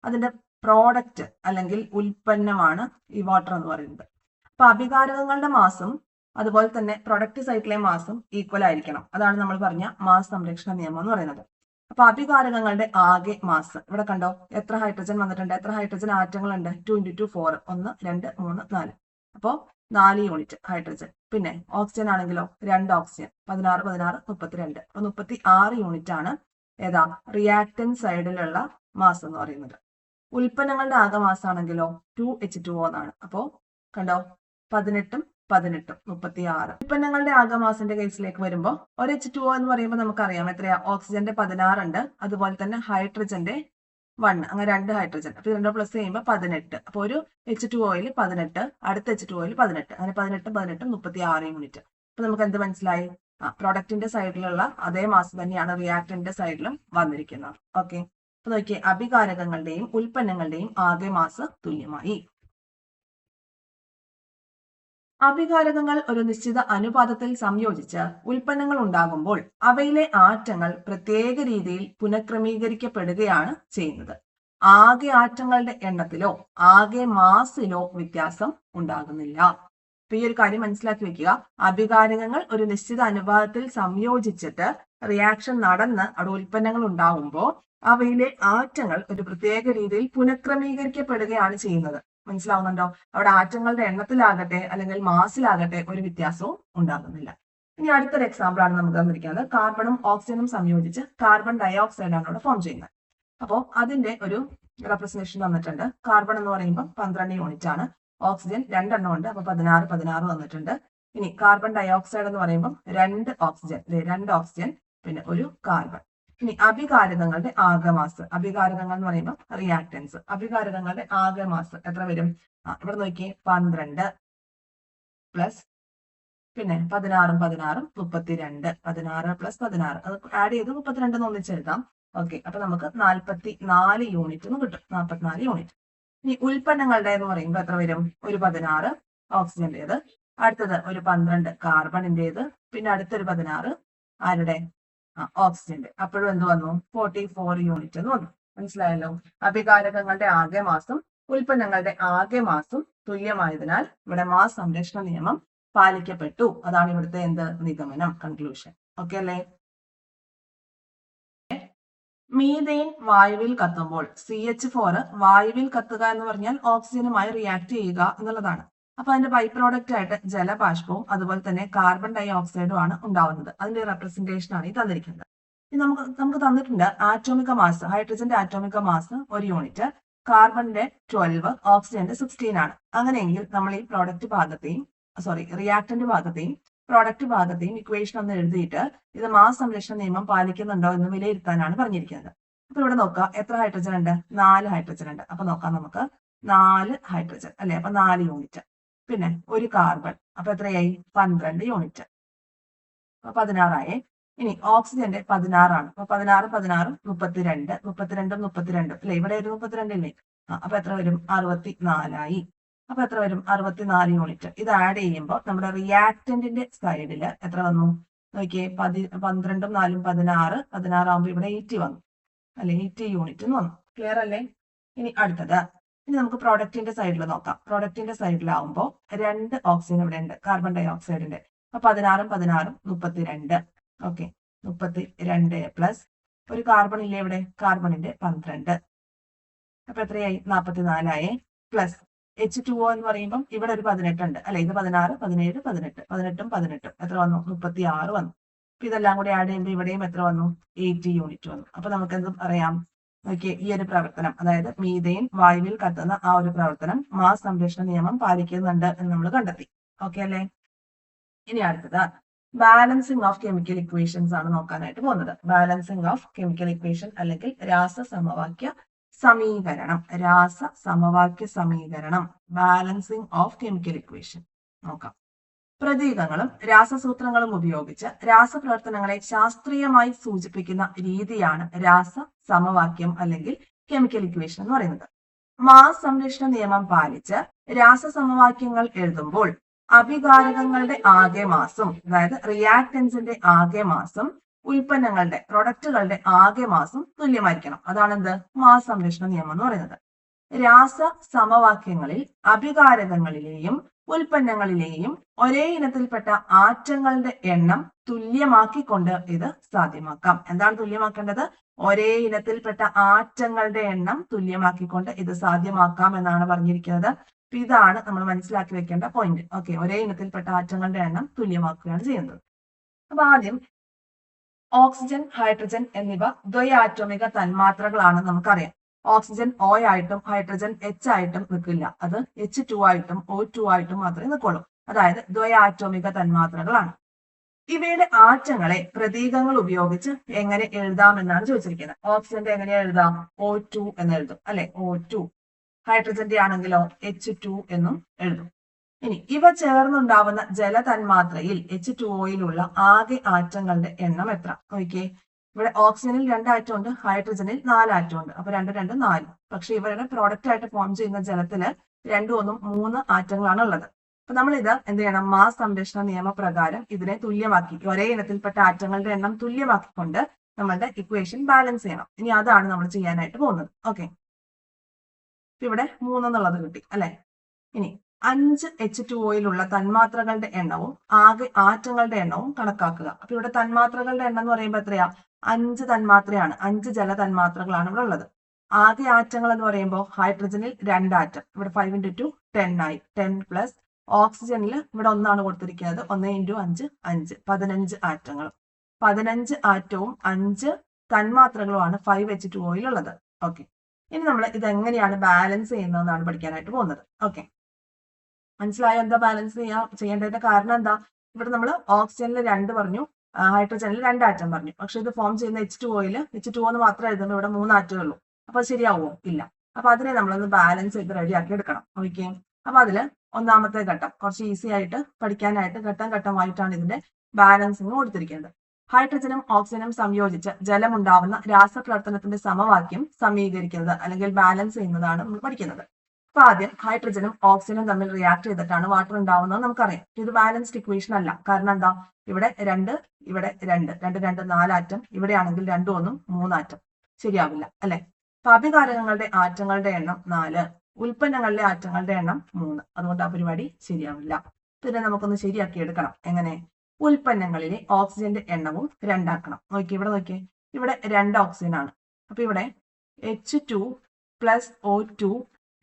അതിന്റെ പ്രോഡക്റ്റ് അല്ലെങ്കിൽ ഉൽപ്പന്നമാണ് ഈ വാട്ടർ എന്ന് പറയുന്നത്. അപ്പൊ അഭികാരകങ്ങളുടെ മാസും അതുപോലെ തന്നെ പ്രൊഡക്റ്റ് സൈറ്റിലെ മാസും ഈക്വൽ ആയിരിക്കണം. അതാണ് നമ്മൾ പറഞ്ഞ മാസ് സംരക്ഷണ നിയമം എന്ന് പറയുന്നത്. അപ്പൊ അഭികാരകങ്ങളുടെ ആകെ മാസ് ഇവിടെ കണ്ടോ, എത്ര ഹൈഡ്രജൻ വന്നിട്ടുണ്ട്, എത്ര ഹൈഡ്രജൻ ആറ്റങ്ങളുണ്ട്? 2 × 2 4, 1 2 3 4. അപ്പോ 4 യൂണിറ്റ് ഹൈഡ്രജൻ. പിന്നെ ഓക്സിജൻ ആണെങ്കിലോ 2 ഓക്സിജൻ, 16 16 32. അപ്പൊ 36 യൂണിറ്റ് ആണ് ഏതാ? റിയാക്ടൻ സൈഡിലുള്ള മാസ് എന്ന് പറയുന്നത്. ഉൽപ്പന്നങ്ങളുടെ ആകെ മാസ് ആണെങ്കിലോ 2H2O എന്നാണ്. അപ്പോ കണ്ടോ, 18 18 36. ഉൽപ്പന്നങ്ങളുടെ ആകെ മാസിന്റെ കേസിലേക്ക് വരുമ്പോൾ ഒരു H2O എന്ന് പറയുമ്പോൾ നമുക്കറിയാം എത്രയാ? ഓക്സിജന്റെ 16 ഉണ്ട്, അതുപോലെ തന്നെ ഹൈഡ്രജന്റെ 1, അങ്ങനെ 2 ഹൈഡ്രജൻ. അപ്പൊ 2 പ്ലസ് ചെയ്യുമ്പോൾ 18. അപ്പൊ ഒരു H2Oയിൽ 18, അടുത്ത H2Oയിൽ 18, അങ്ങനെ 18 18 36 യൂണിറ്റ്. അപ്പൊ നമുക്ക് എന്ത് മനസ്സിലായി? പ്രൊഡക്റ്റിന്റെ സൈഡിലുള്ള അതേ മാസ് തന്നെയാണ് റിയാക്ടന്റിന്റെ സൈഡിലും വന്നിരിക്കുന്നത്. ഓക്കെ, അപ്പൊ നോക്കിയേ, അഭികാരകങ്ങളുടെയും ഉൽപ്പന്നങ്ങളുടെയും ആകെ മാസ് തുല്യമായി. അഭികാരകങ്ങൾ ഒരു നിശ്ചിത അനുപാതത്തിൽ സംയോജിച്ച് ഉൽപ്പന്നങ്ങൾ ഉണ്ടാകുമ്പോൾ അവയിലെ ആറ്റങ്ങൾ പ്രത്യേക രീതിയിൽ പുനഃക്രമീകരിക്കപ്പെടുകയാണ് ചെയ്യുന്നത്. ആകെ ആറ്റങ്ങളുടെ എണ്ണത്തിലോ ആകെ മാസിലോ വ്യത്യാസം ഉണ്ടാകുന്നില്ല. അപ്പൊ ഈ ഒരു കാര്യം മനസ്സിലാക്കി വെക്കുക. അഭികാരകങ്ങൾ ഒരു നിശ്ചിത അനുപാതത്തിൽ സംയോജിച്ചിട്ട് റിയാക്ഷൻ നടന്ന് അവിടെ ഉൽപ്പന്നങ്ങൾ ഉണ്ടാകുമ്പോൾ അവയിലെ ആറ്റങ്ങൾ ഒരു പ്രത്യേക രീതിയിൽ പുനഃക്രമീകരിക്കപ്പെടുകയാണ് ചെയ്യുന്നത്. മനസ്സിലാവുന്നുണ്ടോ? അവിടെ ആറ്റങ്ങളുടെ എണ്ണത്തിലാകട്ടെ അല്ലെങ്കിൽ മാസിലാകട്ടെ ഒരു വ്യത്യാസവും ഉണ്ടാകുന്നില്ല. ഇനി അടുത്തൊരു എക്സാമ്പിൾ ആണ് നമുക്ക് തന്നിരിക്കുന്നത്. കാർബണും ഓക്സിജനും സംയോജിച്ച് കാർബൺ ഡയോക്സൈഡ് ആണ് ഇവിടെ ഫോം ചെയ്യുന്നത്. അപ്പോൾ അതിന്റെ ഒരു റെപ്രസെന്റേഷൻ തന്നിട്ടുണ്ട്. കാർബൺ എന്ന് പറയുമ്പോൾ 12 യൂണിറ്റ് ആണ്. ഓക്സിജൻ 2 എണ്ണം ഉണ്ട്, അപ്പൊ 16 16 തന്നിട്ടുണ്ട്. ഇനി കാർബൺ ഡയോക്സൈഡ് എന്ന് പറയുമ്പോൾ 2 ഓക്സിജൻ, 2 ഓക്സിജൻ പിന്നെ ഒരു കാർബൺ. ഇനി അഭികാരകങ്ങളുടെ ആകെ മാസ്. അഭികാരകങ്ങൾ എന്ന് പറയുമ്പോൾ റിയാക്ടൻസ്. അഭികാരകങ്ങളുടെ ആകെ മാസ് എത്ര വരും? ഇവിടെ നോക്കിയേ, 12 പ്ലസ് പിന്നെ 16 16 32. 16 പ്ലസ് 16 അത് ആഡ് ചെയ്ത് 32 എന്ന് ഒന്നിച്ചെഴുതാം. ഓക്കെ, അപ്പൊ നമുക്ക് 44 യൂണിറ്റ് എന്ന് കിട്ടും. 44 യൂണിറ്റ്. ഇനി ഉൽപ്പന്നങ്ങളുടെ എന്ന് പറയുമ്പോൾ എത്ര വരും? ഒരു 16 ഓക്സിജന്റേത്, അടുത്തത് ഒരു 12 കാർബണിന്റേത്, പിന്നെ അടുത്തൊരു 16 ആരുടെ? ഓക്സിജന്റെ. അപ്പോഴും എന്ത് വന്നു? 44 യൂണിറ്റ് എന്ന് വന്നു. മനസ്സിലായല്ലോ? അഭികാരകങ്ങളുടെ ആകെ മാസും ഉൽപ്പന്നങ്ങളുടെ ആകെ മാസും തുല്യമായതിനാൽ ഇവിടെ മാസ് സംരക്ഷണ നിയമം പാലിക്കപ്പെട്ടു. അതാണ് ഇവിടുത്തെ എന്ത്? നിഗമനം, കൺക്ലൂഷൻ. ഓക്കെ അല്ലേ? മീഥെയ്ൻ വായുവിൽ കത്തുമ്പോൾ CH4 വായുവിൽ കത്തുക എന്ന് പറഞ്ഞാൽ ഓക്സിജനുമായി റിയാക്ട് ചെയ്യുക എന്നുള്ളതാണ്. അപ്പൊ അതിന്റെ ബൈ പ്രോഡക്റ്റ് ആയിട്ട് ജലബാഷ്പവും അതുപോലെ തന്നെ കാർബൺ ഡൈ ഓക്സൈഡും ആണ് ഉണ്ടാവുന്നത്. അതിന്റെ റെപ്രസെന്റേഷൻ ആണ് ഈ തന്നിരിക്കുന്നത്. ഇനി നമുക്ക് തന്നിട്ടുണ്ട് ആറ്റോമിക മാസ്. ഹൈഡ്രജന്റെ ആറ്റോമിക മാസ് 1 യൂണിറ്റ്, കാർബണിന്റെ 12, ഓക്സിജന്റെ 16 ആണ്. അങ്ങനെയെങ്കിൽ നമ്മൾ ഈ പ്രോഡക്റ്റ് ഭാഗത്തെയും റിയാക്ടന്റ് ഭാഗത്തെയും പ്രോഡക്റ്റ് ഭാഗത്തെയും ഇക്വേഷൻ ഒന്ന് എഴുതിയിട്ട് ഇത് മാസ് സംരക്ഷണ നിയമം പാലിക്കുന്നുണ്ടോ എന്ന് വിലയിരുത്താനാണ് പറഞ്ഞിരിക്കുന്നത്. അപ്പൊ ഇവിടെ നോക്കാം, എത്ര ഹൈഡ്രജൻ ഉണ്ട്? 4 ഹൈഡ്രജൻ ഉണ്ട്. അപ്പൊ നോക്കാം നമുക്ക്, 4 ഹൈഡ്രജൻ അല്ലെ, അപ്പൊ 4 യൂണിറ്റ്. പിന്നെ ഒരു കാർബൺ, അപ്പൊ എത്രയായി? 12 യൂണിറ്റ്, 16 ഇനി ഓക്സിജന്റെ 16 ആണ്. അപ്പൊ 16 16 32, 32 32 അല്ലെ, ഇവിടെ ഒരു 32 ഇല്ലേ? അപ്പൊ എത്ര വരും? 64 അപ്പൊ എത്ര വരും? 64 യൂണിറ്റ്. ഇത് ആഡ് ചെയ്യുമ്പോൾ നമ്മുടെ റിയാക്ടന്റിന്റെ സൈഡില് എത്ര വന്നു? നോക്കിയേ, 12 4 16, 16 ആകുമ്പോൾ ഇവിടെ 80 വന്നു അല്ലെ, 80 യൂണിറ്റ് എന്ന് വന്നു. ക്ലിയർ അല്ലേ? ഇനി അടുത്തത്, ഇനി നമുക്ക് പ്രോഡക്റ്റിന്റെ സൈഡിൽ നോക്കാം. പ്രോഡക്റ്റിന്റെ സൈഡിലാവുമ്പോൾ 2 ഓക്സിജൻ ഇവിടെ ഉണ്ട്, കാർബൺ ഡൈ ഓക്സൈഡിന്റെ. അപ്പൊ 16 16 32. ഓക്കെ, 32 പ്ലസ് ഒരു കാർബൺ ഇല്ലേ ഇവിടെ? കാർബണിന്റെ 12. അപ്പൊ എത്രയായി 44 പ്ലസ് H2O എന്ന് പറയുമ്പോൾ ഇവിടെ ഒരു 18 ഉണ്ട് അല്ലെ, ഇത് 16, 17, 18, 18 എത്ര വന്നു? 36 വന്നു. അപ്പൊ ഇതെല്ലാം കൂടി ആഡ് ചെയ്യുമ്പോൾ ഇവിടെയും എത്ര വന്നു? 80 യൂണിറ്റ് വന്നു. അപ്പൊ നമുക്ക് എന്ത് പറയാം? നോക്കിയേ, ഈ ഒരു പ്രവർത്തനം, അതായത് മീഥെയിൻ വായുവിൽ കത്തുന്ന ആ ഒരു പ്രവർത്തനം മാസ് സംരക്ഷണ നിയമം പാലിക്കുന്നുണ്ട് എന്ന് നമ്മൾ കണ്ടെത്തി. ഓക്കെ അല്ലേ? ഇനി അടുത്തത് ബാലൻസിങ് ഓഫ് കെമിക്കൽ ഇക്വേഷൻസ് ആണ് നോക്കാനായിട്ട് പോകുന്നത്. ബാലൻസിങ് ഓഫ് കെമിക്കൽ ഇക്വേഷൻ അല്ലെങ്കിൽ രാസസമവാക്യ സമീകരണം. രാസസമവാക്യ സമീകരണം, ബാലൻസിങ് ഓഫ് കെമിക്കൽ ഇക്വേഷൻ നോക്കാം. പ്രതീകങ്ങളും രാസസൂത്രങ്ങളും ഉപയോഗിച്ച് രാസപ്രവർത്തനങ്ങളെ ശാസ്ത്രീയമായി സൂചിപ്പിക്കുന്ന രീതിയാണ് രാസസമവാക്യം അല്ലെങ്കിൽ കെമിക്കൽ ഇക്വേഷൻ എന്ന് പറയുന്നത്. മാസ് സംരക്ഷണ നിയമം പാലിച്ച് രാസസമവാക്യങ്ങൾ എഴുതുമ്പോൾ അഭികാരകങ്ങളുടെ ആകെ മാസും, അതായത് റിയാക്ടൻസിന്റെ ആകെ മാസും ഉൽപ്പന്നങ്ങളുടെ പ്രൊഡക്റ്റുകളുടെ ആകെ മാസും തുല്യമായിരിക്കണം. അതാണെന്ത്? മാസ് സംരക്ഷണ നിയമം എന്ന് പറയുന്നത്. രാസ സമവാക്യങ്ങളിൽ അഭികാരകങ്ങളിലെയും ഉൽപ്പന്നങ്ങളിലെയും ഒരേ ഇനത്തിൽപ്പെട്ട ആറ്റങ്ങളുടെ എണ്ണം തുല്യമാക്കിക്കൊണ്ട് ഇത് സാധ്യമാക്കാം. എന്താണ് തുല്യമാക്കേണ്ടത്? ഒരേ ഇനത്തിൽപ്പെട്ട ആറ്റങ്ങളുടെ എണ്ണം തുല്യമാക്കിക്കൊണ്ട് ഇത് സാധ്യമാക്കാം എന്നാണ് പറഞ്ഞിരിക്കുന്നത്. ഇതാണ് നമ്മൾ മനസ്സിലാക്കി വെക്കേണ്ട പോയിന്റ്. ഓക്കെ, ഒരേ ഇനത്തിൽപ്പെട്ട ആറ്റങ്ങളുടെ എണ്ണം തുല്യമാക്കുകയാണ് ചെയ്യുന്നത്. അപ്പൊ ആദ്യം ഓക്സിജൻ, ഹൈഡ്രജൻ എന്നിവ ദ്വയാറ്റോമിക തന്മാത്രകളാണ് നമുക്കറിയാം. ഓക്സിജൻ O ആയിട്ടും ഹൈഡ്രജൻ H ആയിട്ടും നിൽക്കില്ല. അത് H2 ആയിട്ടും O2 ആയിട്ടും മാത്രമേ നിൽക്കുള്ളൂ. അതായത് ദ്വയാറ്റോമിക തന്മാത്രകളാണ്. ഇവയുടെ ആറ്റങ്ങളെ പ്രതീകങ്ങൾ ഉപയോഗിച്ച് എങ്ങനെ എഴുതാമെന്നാണ് ചോദിച്ചിരിക്കുന്നത്. ഓക്സിജന്റെ എങ്ങനെയാ എഴുതാം? O2 എന്ന് എഴുതും അല്ലെ, O2. ഹൈഡ്രജന്റെ ആണെങ്കിലോ H2 എന്നും എഴുതും. ഇനി ഇവ ചേർന്നുണ്ടാവുന്ന ജലതന്മാത്രയിൽ H2Oയിലുള്ള ആകെ ആറ്റങ്ങളുടെ എണ്ണം എത്ര? നോക്കിയേ, ഇവിടെ ഓക്സിജനിൽ 2 ആറ്റം ഉണ്ട്, ഹൈഡ്രജനിൽ 4 ആറ്റം ഉണ്ട്. അപ്പൊ 2, 2, 4. പക്ഷെ ഇവരുടെ പ്രോഡക്റ്റ് ആയിട്ട് ഫോം ചെയ്യുന്ന ജലത്തില് 2, 1, 3 ആറ്റങ്ങളാണ് ഉള്ളത്. അപ്പൊ നമ്മൾ ഇത് എന്ത് ചെയ്യണം? മാസ് സംരക്ഷണ നിയമപ്രകാരം ഇതിനെ തുല്യമാക്കി, ഒരേ ഇനത്തിൽപ്പെട്ട ആറ്റങ്ങളുടെ എണ്ണം തുല്യമാക്കിക്കൊണ്ട് നമ്മളുടെ ഇക്വേഷൻ ബാലൻസ് ചെയ്യണം. ഇനി അതാണ് നമ്മൾ ചെയ്യാനായിട്ട് പോകുന്നത്. ഓക്കെ, ഇവിടെ 3 എന്നുള്ളത് കിട്ടി അല്ലെ. ഇനി 5 H2Oയിലുള്ള തന്മാത്രകളുടെ എണ്ണവും ആകെ ആറ്റങ്ങളുടെ എണ്ണവും കണക്കാക്കുക. അപ്പൊ ഇവിടെ തന്മാത്രകളുടെ എണ്ണം എന്ന് പറയുമ്പോൾ എത്രയാ? 5 തന്മാത്രയാണ്. 5 ജല തന്മാത്രകളാണ് ഇവിടെ ഉള്ളത്. ആകെ ആറ്റങ്ങൾ എന്ന് പറയുമ്പോൾ ഹൈഡ്രജനിൽ 2 ആറ്റം, ഇവിടെ 5 × 2 10 ആയി. 10 പ്ലസ് ഓക്സിജനിൽ ഇവിടെ 1 കൊടുത്തിരിക്കുന്നത്. 1 × 5 5, 15 ആറ്റങ്ങൾ. 15 ആറ്റവും 5 തന്മാത്രകളുമാണ് 5H2Oയിൽ ഉള്ളത്. ഓക്കെ, ഇനി നമ്മൾ ഇതെങ്ങനെയാണ് ബാലൻസ് ചെയ്യുന്നതെന്നാണ് പഠിക്കാനായിട്ട് പോകുന്നത്. ഓക്കെ, മനസ്സിലായോ എന്താ ബാലൻസ് ചെയ്യേണ്ടതിന്റെ കാരണം എന്താ? ഇവിടെ നമ്മൾ ഓക്സിജനിൽ 2 പറഞ്ഞു, ഹൈഡ്രജനിൽ 2 ആറ്റം പറഞ്ഞു. പക്ഷെ ഇത് ഫോം ചെയ്യുന്ന H2Oയിൽ H2O എന്ന് മാത്രം എഴുതുമ്പോൾ ഇവിടെ 3 ആറ്റമേ ഉള്ളൂ. അപ്പൊ ശരിയാവുമോ? ഇല്ല. അപ്പൊ അതിനെ നമ്മളൊന്ന് ബാലൻസ് ചെയ്ത് റെഡിയാക്കി എടുക്കണം. ഓക്കെ, അപ്പൊ അതില് ഒന്നാമത്തെ ഘട്ടം കുറച്ച് ഈസി ആയിട്ട് പഠിക്കാനായിട്ട് ഘട്ടം ഘട്ടമായിട്ടാണ് ഇതിന്റെ ബാലൻസിങ് കൊടുത്തിരിക്കുന്നത്. ഹൈഡ്രജനും ഓക്സിജനും സംയോജിച്ച് ജലമുണ്ടാവുന്ന രാസപ്രവർത്തനത്തിന്റെ സമവാക്യം സമീകരിക്കുന്നത് അല്ലെങ്കിൽ ബാലൻസ് ചെയ്യുന്നതാണ് നമ്മൾ പഠിക്കുന്നത്. അപ്പൊ ആദ്യം ഹൈഡ്രജനും ഓക്സിജനും തമ്മിൽ റിയാക്ട് ചെയ്തിട്ടാണ് വാട്ടർ ഉണ്ടാവുന്നത് നമുക്കറിയാം. ഇത് ബാലൻസ്ഡ് ഇക്വേഷൻ അല്ല. കാരണം എന്താ? ഇവിടെ 2, ഇവിടെ 2, 2, 2, 4 ആറ്റം. ഇവിടെ ആണെങ്കിൽ 2, 1, 3 ആറ്റം. ശരിയാവില്ല അല്ലെ. അപ്പൊ അഭികാരകങ്ങളുടെ ആറ്റങ്ങളുടെ എണ്ണം 4, ഉൽപ്പന്നങ്ങളിലെ ആറ്റങ്ങളുടെ എണ്ണം 3. അതുകൊണ്ട് ആ പരിപാടി ശരിയാവില്ല. പിന്നെ നമുക്കൊന്ന് ശരിയാക്കി എടുക്കണം. എങ്ങനെ? ഉൽപ്പന്നങ്ങളിലെ ഓക്സിജന്റെ എണ്ണവും 2 ആക്കണം. നോക്കിയേ, ഇവിടെ നോക്കിയേ, ഇവിടെ 2 ഓക്സിജൻ ആണ്. അപ്പൊ ഇവിടെ H2 plus O2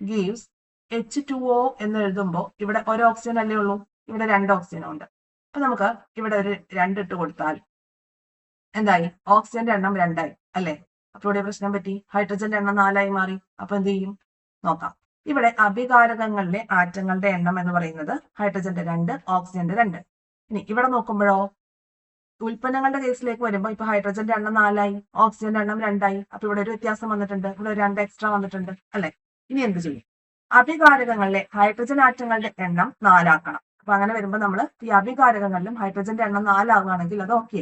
gives H2O എന്ന് എഴുതുമ്പോൾ ഇവിടെ ഒരു ഓക്സിജൻ അല്ലേ ഉള്ളൂ, ഇവിടെ 2 ഓക്സിജൻ ഉണ്ട്. അപ്പൊ നമുക്ക് ഇവിടെ ഒരു 2 ഇട്ട് കൊടുത്താൽ എന്തായി? ഓക്സിജന്റെ എണ്ണം 2 ആയി അല്ലെ. അപ്പൊ ഇവിടെ പ്രശ്നം പറ്റി, ഹൈഡ്രജന്റെ എണ്ണം 4 ആയി മാറി. അപ്പൊ എന്ത് ചെയ്യും നോക്കാം. ഇവിടെ അഭികാരകങ്ങളിലെ ആറ്റങ്ങളുടെ എണ്ണം എന്ന് പറയുന്നത് ഹൈഡ്രജന്റെ 2, ഓക്സിജന്റെ 2. ഇനി ഇവിടെ നോക്കുമ്പോഴോ ഉൽപ്പന്നങ്ങളുടെ കേസിലേക്ക് വരുമ്പോൾ ഇപ്പൊ ഹൈഡ്രജന്റെ എണ്ണം 4 ആയി, ഓക്സിജന്റെ എണ്ണം 2 ആയി. അപ്പൊ ഇവിടെ ഒരു വ്യത്യാസം വന്നിട്ടുണ്ട്, ഇവിടെ 2 എക്സ്ട്രാ വന്നിട്ടുണ്ട് അല്ലെ. ഇനി എന്ത് ചെയ്യും? അഭികാരകങ്ങളിലെ ഹൈഡ്രജൻ ആറ്റങ്ങളുടെ എണ്ണം 4 ആക്കണം. അപ്പൊ അങ്ങനെ വരുമ്പോൾ നമ്മൾ ഈ അഭികാരകങ്ങളിലും ഹൈഡ്രജന്റെ എണ്ണം 4 ആവുകയാണെങ്കിൽ അത് ഓക്കെ.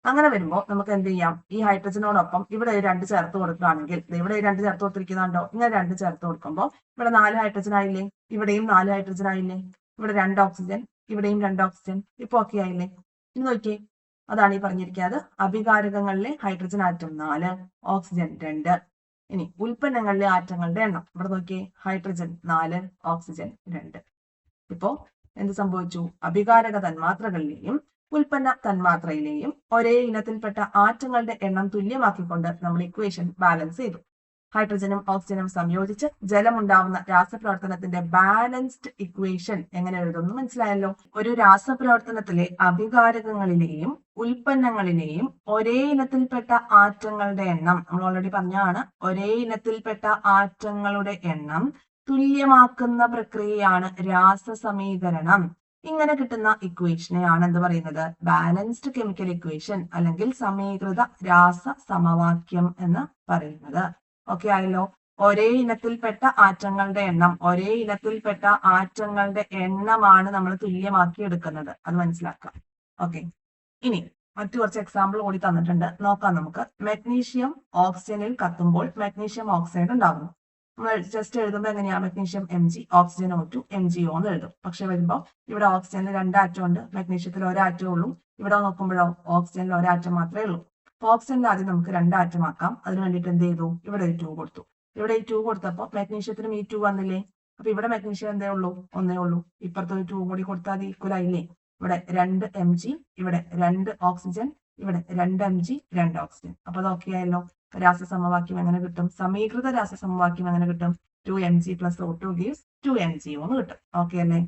അങ്ങനെ വരുമ്പോൾ നമുക്ക് എന്ത് ചെയ്യാം? ഈ ഹൈഡ്രജനോടൊപ്പം ഇവിടെ 2 ചേർത്ത് കൊടുക്കുകയാണെങ്കിൽ, ഇവിടെ 2 ചേർത്ത് കൊടുത്തിരിക്കുന്നുണ്ടോ? ഇങ്ങനെ 2 ചേർത്ത് കൊടുക്കുമ്പോൾ ഇവിടെ 4 ഹൈഡ്രജൻ ആയില്ലേ, ഇവിടെയും 4 ഹൈഡ്രജൻ ആയില്ലേ, ഇവിടെ 2 ഓക്സിജൻ, ഇവിടെയും 2 ഓക്സിജൻ. ഇപ്പൊ ഓക്കെ ആയില്ലേ? ഇനി നോക്കിയേ, അതാണ് ഈ പറഞ്ഞിരിക്കുന്നത്. അഭികാരകങ്ങളിലെ ഹൈഡ്രജൻ ആറ്റം 4, ഓക്സിജൻ 2. ഇനി ഉൽപ്പന്നങ്ങളിലെ ആറ്റങ്ങളുടെ എണ്ണം ഇവിടെ നോക്കിയേ, ഹൈഡ്രജൻ 4, ഓക്സിജൻ 2. ഇപ്പോ എന്ത് സംഭവിച്ചു? അഭികാരക തന്മാത്രകളിലെയും ഉൽപ്പന്ന തന്മാത്രയിലെയും ഒരേ ഇനത്തിൽപ്പെട്ട ആറ്റങ്ങളുടെ എണ്ണം തുല്യമാക്കിക്കൊണ്ട് നമ്മൾ ഇക്വേഷൻ ബാലൻസ് ചെയ്തു. ഹൈഡ്രജനും ഓക്സിജനും സംയോജിച്ച് ജലമുണ്ടാവുന്ന രാസപ്രവർത്തനത്തിന്റെ ബാലൻസ്ഡ് ഇക്വേഷൻ എങ്ങനെ എഴുതുന്നു മനസ്സിലായല്ലോ. ഒരു രാസപ്രവർത്തനത്തിലെ അഭികാരകങ്ങളിലെയും ഉൽപ്പന്നങ്ങളിലെയും ഒരേ ഇനത്തിൽപ്പെട്ട ആറ്റങ്ങളുടെ എണ്ണം, നമ്മൾ ഓൾറെഡി പറഞ്ഞാണ്, ഒരേ ഇനത്തിൽപ്പെട്ട ആറ്റങ്ങളുടെ എണ്ണം തുല്യമാക്കുന്ന പ്രക്രിയയാണ് രാസസമീകരണം. ഇങ്ങനെ കിട്ടുന്ന ഇക്വേഷനെയാണ് എന്ത് പറയുന്നത്? ബാലൻസ്ഡ് കെമിക്കൽ ഇക്വേഷൻ അല്ലെങ്കിൽ സമീകൃത രാസ സമവാക്യം എന്ന് പറയുന്നത്. ഓക്കെ ആയല്ലോ. ഒരേ ഇനത്തിൽപ്പെട്ട ആറ്റങ്ങളുടെ എണ്ണമാണ് നമ്മൾ തുല്യമാക്കി എടുക്കുന്നത്. അത് മനസ്സിലാക്കാം. ഓക്കെ, ഇനി മറ്റു കുറച്ച് എക്സാമ്പിൾ കൂടി തന്നിട്ടുണ്ട്, നോക്കാം നമുക്ക്. മെഗ്നീഷ്യം ഓക്സിജനിൽ കത്തുമ്പോൾ മെഗ്നീഷ്യം ഓക്സൈഡ് ഉണ്ടാകുന്നു. നമ്മൾ ജസ്റ്റ് എഴുതുമ്പോൾ എങ്ങനെയാ? Magnesium Mg, oxygen O2 MgO എന്ന് എഴുതും. പക്ഷെ വരുമ്പോൾ ഇവിടെ ഓക്സിജനിൽ 2 ആറ്റം ഉണ്ട്, മെഗ്നീഷ്യത്തിൽ 1 ആറ്റമേ ഉള്ളൂ. ഇവിടെ നോക്കുമ്പോഴോ ഓക്സിജനിൽ 1 ആറ്റം മാത്രമേ ഉള്ളൂ. ഓക്സിജനിൽ ആദ്യം നമുക്ക് 2 ആറ്റം ആക്കാം. അതിന് വേണ്ടിയിട്ട് എന്ത് ചെയ്തു? ഇവിടെ ഒരു 2 കൊടുത്തു. ഇവിടെ ഈ 2 കൊടുത്തപ്പോൾ മെഗ്നീഷ്യത്തിനും ഈ 2 വന്നില്ലേ? അപ്പൊ ഇവിടെ മെഗ്നീഷ്യം എന്തേ ഉള്ളൂ? 1 ഉള്ളൂ. ഇപ്പുറത്തെ ഒരു 2 കൂടി കൊടുത്താൽ അത് ഈക്വൽ ആയില്ലേ? ഇവിടെ 2 Mg, ഇവിടെ 2 ഓക്സിജൻ, ഇവിടെ 2 Mg 2 ഓക്സിജൻ. അപ്പൊ അത് ഓക്കെ ആയല്ലോ. രാസസമവാക്യം എങ്ങനെ കിട്ടും? സമീകൃത രാസസമവാക്യം എങ്ങനെ കിട്ടും? 2Mg + O2 gives 2MgO എന്ന് കിട്ടും. ഓക്കെ അല്ലേ?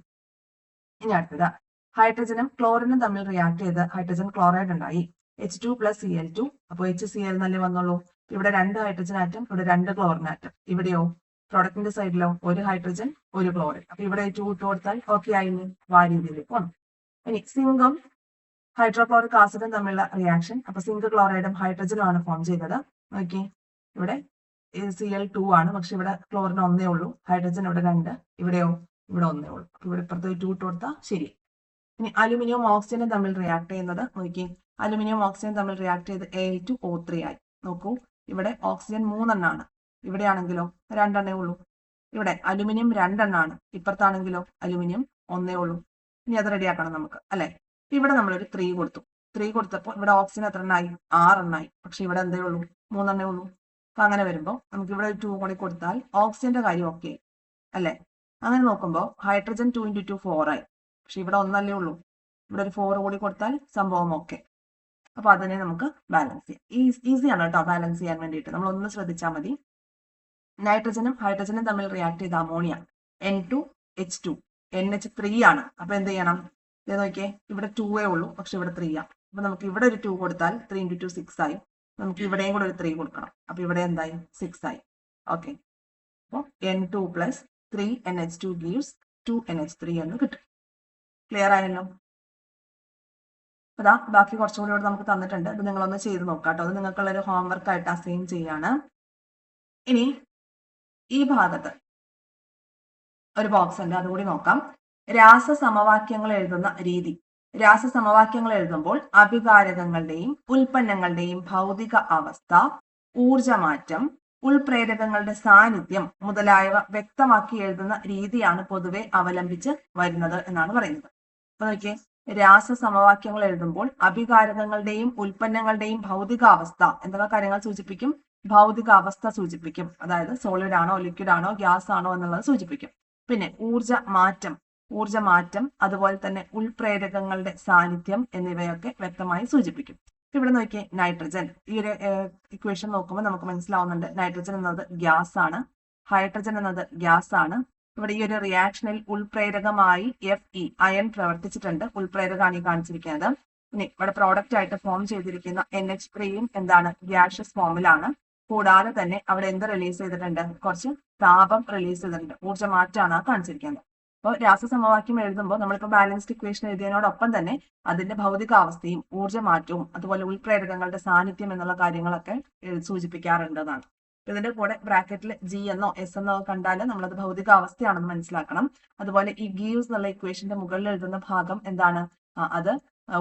ഇനി അടുത്തത്, ഹൈഡ്രജനും ക്ലോറിനും തമ്മിൽ റിയാക്ട് ചെയ്ത് ഹൈഡ്രജൻ ക്ലോറൈഡ് ഉണ്ടായി. H2 + Cl2. അപ്പോൾ HCl എന്നല്ലേ വന്നുള്ളൂ. ഇവിടെ 2 ഹൈഡ്രജൻ ആറ്റം, ഇവിടെ 2 ക്ലോറിൻ ആറ്റം. ഇവിടെയോ പ്രൊഡക്റ്റിന്റെ സൈഡിലോ 1 ഹൈഡ്രജൻ 1 ക്ലോറിൻ. അപ്പൊ ഇവിടെ 2 ഇട്ട് കൊടുത്താൽ ഓക്കെ ആയില്ലേ? വാരിയതിലേക്ക് വന്നു. ഇനി സിങ്കും ഹൈഡ്രോക്ലോറിക് ആസിഡും തമ്മിലുള്ള റിയാക്ഷൻ. അപ്പൊ സിങ്ക് ക്ലോറൈഡും ഹൈഡ്രജനും ആണ് ഫോം ചെയ്തത്. നോക്കി, ഇവിടെ Cl2 ആണ്, പക്ഷെ ഇവിടെ ക്ലോറിൻ 1 ഉള്ളൂ. ഹൈഡ്രജൻ ഇവിടെ 2, ഇവിടെയോ ഇവിടെ 1 ഉള്ളൂ. അപ്പൊ ഇവിടെ ഇപ്പുറത്ത് 2 ഇട്ട് കൊടുത്താൽ ശരി. ഇനി അലുമിനിയം ഓക്സിജനും തമ്മിൽ റിയാക്ട് ചെയ്യുന്നത് നോക്കി. അലുമിനിയം ഓക്സിജൻ തമ്മിൽ റിയാക്ട് ചെയ്ത് Al2O3 ആയി. നോക്കൂ, ഇവിടെ ഓക്സിജൻ 3 എണ്ണാണ്, ഇവിടെ ആണെങ്കിലോ 2 എണ്ണേ ഉള്ളൂ. ഇവിടെ അലുമിനിയം 2 എണ്ണാണ്, ഇപ്പുറത്താണെങ്കിലോ അലുമിനിയം 1 ഉള്ളൂ. ഇനി അത് റെഡിയാക്കണം നമുക്ക്, അല്ലെ? ഇവിടെ നമ്മളൊരു 3 കൊടുത്തു. 3 കൊടുത്തപ്പോൾ ഇവിടെ ഓക്സിജൻ എത്ര എണ്ണായി? 6 എണ്ണായി. പക്ഷെ ഇവിടെ എന്തേ ഉള്ളൂ? 3 എണ്ണേ ഉള്ളൂ. അപ്പൊ അങ്ങനെ വരുമ്പോൾ നമുക്ക് ഇവിടെ 2 കൂടി കൊടുത്താൽ ഓക്സിജന്റെ കാര്യം ഓക്കെ അല്ലെ? അങ്ങനെ നോക്കുമ്പോൾ ഹൈഡ്രജൻ 2 × 2 4 ആയി. പക്ഷെ ഇവിടെ 1 അല്ലേ ഉള്ളൂ. ഇവിടെ ഒരു 4 കൂടി കൊടുത്താൽ സംഭവം ഓക്കെ. അപ്പൊ അതിനെ നമുക്ക് ബാലൻസ് ചെയ്യാം. ഈസിയാണ് കേട്ടോ ബാലൻസ് ചെയ്യാൻ വേണ്ടിയിട്ട്. നമ്മൾ ഒന്ന് ശ്രദ്ധിച്ചാൽ മതി. നൈട്രജനും ഹൈഡ്രജനും തമ്മിൽ റിയാക്ട് ചെയ്ത അമോണിയ N2H2 NH3 ആണ്. അപ്പൊ എന്ത് ചെയ്യണം? ഇത് നോക്കിയേ, ഇവിടെ 2 ഉള്ളൂ, പക്ഷെ ഇവിടെ 3 ആണ്. അപ്പൊ നമുക്ക് ഇവിടെ ഒരു 2 കൊടുത്താൽ 3 × 2 6 ആയി. നമുക്ക് ഇവിടെയും കൂടെ ഒരു 3 കൊടുക്കണം. അപ്പൊ ഇവിടെ എന്തായി? 6 ആയി. ഓക്കെ, അപ്പോൾ N2 + 3NH2 gives 2NH3 എന്ന് കിട്ടും. ക്ലിയർ ആയല്ലോ? അതാ ബാക്കി കുറച്ചുകൂടി ഇവിടെ നമുക്ക് തന്നിട്ടുണ്ട്. ഇത് നിങ്ങളൊന്ന് ചെയ്ത് നോക്കാം കേട്ടോ. അത് നിങ്ങൾക്കുള്ളൊരു ഹോംവർക്ക് ആയിട്ട് അസൈൻ ചെയ്യാണ്. ഇനി ഈ ഭാഗത്ത് ഒരു ബോക്സ് ഉണ്ട്, അതുകൂടി നോക്കാം. രാസസമവാക്യങ്ങൾ എഴുതുന്ന രീതി. രാസസമവാക്യങ്ങൾ എഴുതുമ്പോൾ അഭികാരകങ്ങളുടെയും ഉൽപ്പന്നങ്ങളുടെയും ഭൗതിക അവസ്ഥ, ഊർജമാറ്റം, ഉൾപ്രേരകങ്ങളുടെ സാന്നിധ്യം മുതലായവ വ്യക്തമാക്കി എഴുതുന്ന രീതിയാണ് പൊതുവെ അവലംബിച്ച് വരുന്നത് എന്നാണ് പറയുന്നത്. അപ്പൊ നോക്കിയേ, രാസസമവാക്യങ്ങൾ എഴുതുമ്പോൾ അഭികാരകങ്ങളുടെയും ഉൽപ്പന്നങ്ങളുടെയും ഭൗതികാവസ്ഥ എന്തൊക്കെ കാര്യങ്ങൾ സൂചിപ്പിക്കും? ഭൗതികാവസ്ഥ സൂചിപ്പിക്കും. അതായത് സോളിഡ് ആണോ ലിക്വിഡ് ആണോ ഗ്യാസ് ആണോ എന്നുള്ളത് സൂചിപ്പിക്കും. പിന്നെ ഊർജമാറ്റം അതുപോലെ തന്നെ ഉൾപ്രേരകങ്ങളുടെ സാന്നിധ്യം എന്നിവയൊക്കെ വ്യക്തമായി സൂചിപ്പിക്കും. ഇവിടെ നോക്കിയേ, നൈട്രജൻ. ഈ ഒരു ഇക്വേഷൻ നോക്കുമ്പോൾ നമുക്ക് മനസ്സിലാവുന്നുണ്ട് നൈട്രജൻ എന്നത് ഗ്യാസ് ആണ്, ഹൈഡ്രജൻ എന്നത് ഗ്യാസ് ആണ്. ഇവിടെ ഈ ഒരു റിയാക്ഷനിൽ ഉൾപ്രേരകമായി Fe അയൺ പ്രവർത്തിച്ചിട്ടുണ്ട്. ഉൾപ്രേരകമാണ് ഈ കാണിച്ചിരിക്കുന്നത്. ഇനി ഇവിടെ പ്രോഡക്റ്റ് ആയിട്ട് ഫോം ചെയ്തിരിക്കുന്ന NH3യും എന്താണ്? ഗ്യാഷ്യസ് ഫോമിലാണ്. കൂടാതെ തന്നെ അവിടെ എന്ത് റിലീസ് ചെയ്തിട്ടുണ്ട്? കുറച്ച് താപം റിലീസ് ചെയ്തിട്ടുണ്ട്. ഊർജ്ജമാറ്റാണ് ആ കാണിച്ചിരിക്കുന്നത്. അപ്പോൾ രാസസമവാക്യം എഴുതുമ്പോൾ നമ്മളിപ്പോൾ ബാലൻസ്ഡ് ഇക്വേഷൻ എഴുതിയതിനോടൊപ്പം തന്നെ അതിന്റെ ഭൗതികാവസ്ഥയും ഊർജ്ജമാറ്റവും അതുപോലെ ഉൾപ്രേരകങ്ങളുടെ സാന്നിധ്യം എന്നുള്ള കാര്യങ്ങളൊക്കെ സൂചിപ്പിക്കാറുണ്ടെന്നാണ്. ഇതിന്റെ കൂടെ ബ്രാക്കറ്റിൽ G എന്നോ S എന്നോ കണ്ടാൽ നമ്മളത് ഭൗതികാവസ്ഥയാണെന്ന് മനസ്സിലാക്കണം. അതുപോലെ ഈ ഗീവ്സ് എന്നുള്ള ഇക്വേഷന്റെ മുകളിൽ എഴുതുന്ന ഭാഗം എന്താണ്? അത്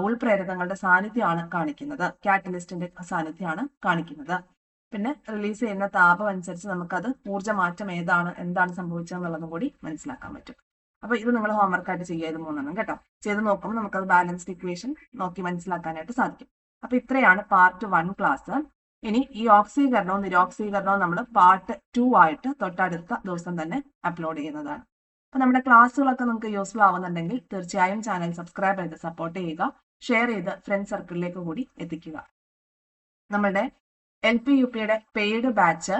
ഉൾപ്രേരകങ്ങളുടെ സാന്നിധ്യമാണ് കാണിക്കുന്നത്, കാറ്റലിസ്റ്റിന്റെ സാന്നിധ്യമാണ് കാണിക്കുന്നത്. പിന്നെ റിലീസ് ചെയ്യുന്ന താപം അനുസരിച്ച് നമുക്കത് ഊർജ്ജമാറ്റം എന്താണ് സംഭവിച്ചതെന്നുള്ളതും കൂടി മനസ്സിലാക്കാൻ പറ്റും. അപ്പൊ ഇത് നിങ്ങൾ ഹോംവർക്കായിട്ട് ചെയ്യുക, ഇത് 3 കേട്ടോ. ചെയ്ത് നോക്കുമ്പോൾ നമുക്കത് ബാലൻസ്ഡ് ഇക്വേഷൻ നോക്കി മനസ്സിലാക്കാനായിട്ട് സാധിക്കും. അപ്പൊ ഇത്രയാണ് പാർട്ട് 1 ക്ലാസ്. ഇനി ഈ ഓക്സീകരണവും നിരോക്സീകരണവും നമ്മൾ പാർട്ട് 2 ആയിട്ട് തൊട്ടടുത്ത ദിവസം തന്നെ അപ്ലോഡ് ചെയ്യുന്നതാണ്. അപ്പൊ നമ്മുടെ ക്ലാസ്സുകളൊക്കെ നിങ്ങൾക്ക് യൂസ്ഫുൾ ആവുന്നുണ്ടെങ്കിൽ തീർച്ചയായും ചാനൽ സബ്സ്ക്രൈബ് ചെയ്ത് സപ്പോർട്ട് ചെയ്യുക, ഷെയർ ചെയ്ത് ഫ്രണ്ട് സർക്കിളിലേക്ക് കൂടി എത്തിക്കുക. നമ്മുടെ LP UPയുടെ പെയ്ഡ് ബാച്ച്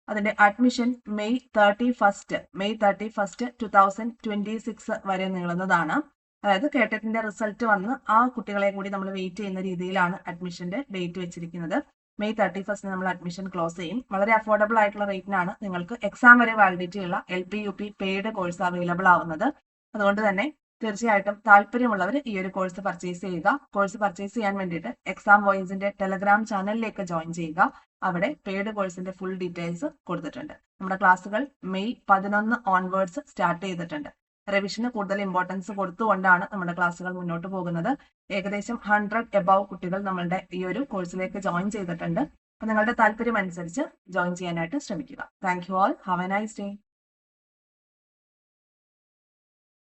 അതിന്റെ അഡ്മിഷൻ മെയ് 31 2026 വരെ നീളുന്നതാണ്. അതായത് കേട്ടറ്റിന്റെ റിസൾട്ട് വന്ന് ആ കുട്ടികളെ കൂടി നമ്മൾ വെയിറ്റ് ചെയ്യുന്ന രീതിയിലാണ് അഡ്മിഷന്റെ ഡേറ്റ് വെച്ചിരിക്കുന്നത്. മെയ് 31 നമ്മൾ അഡ്മിഷൻ ക്ലോസ് ചെയ്യും. വളരെ അഫോർഡബിൾ ആയിട്ടുള്ള റേറ്റിനാണ് നിങ്ങൾക്ക് എക്സാം വരെ വാലിഡിറ്റി ഉള്ള LP UP paid course available ആവുന്നത്. അതുകൊണ്ട് തന്നെ തീർച്ചയായിട്ടും താല്പര്യമുള്ളവർ ഈ ഒരു കോഴ്സ് പർച്ചേസ് ചെയ്യുക. കോഴ്സ് പർച്ചേസ് ചെയ്യാൻ വേണ്ടിയിട്ട് എക്സാം വോയിസിന്റെ ടെലഗ്രാം ചാനലിലേക്ക് ജോയിൻ ചെയ്യുക. അവിടെ പെയ്ഡ് കോഴ്സിന്റെ ഫുൾ ഡീറ്റെയിൽസ് കൊടുത്തിട്ടുണ്ട്. നമ്മുടെ ക്ലാസ്സുകൾ മെയ് 11 ഓൺവേർഡ്സ് സ്റ്റാർട്ട് ചെയ്തിട്ടുണ്ട്. റിവിഷന് കൂടുതൽ ഇമ്പോർട്ടൻസ് കൊടുത്തുകൊണ്ടാണ് നമ്മുടെ ക്ലാസ്സുകൾ മുന്നോട്ട് പോകുന്നത്. ഏകദേശം 100 എബവ് കുട്ടികൾ നമ്മളുടെ ഈ ഒരു കോഴ്സിലേക്ക് ജോയിൻ ചെയ്തിട്ടുണ്ട്. അപ്പൊ നിങ്ങളുടെ താല്പര്യം അനുസരിച്ച് ജോയിൻ ചെയ്യാനായിട്ട് ശ്രമിക്കുക. Thank you all. Have A nice day.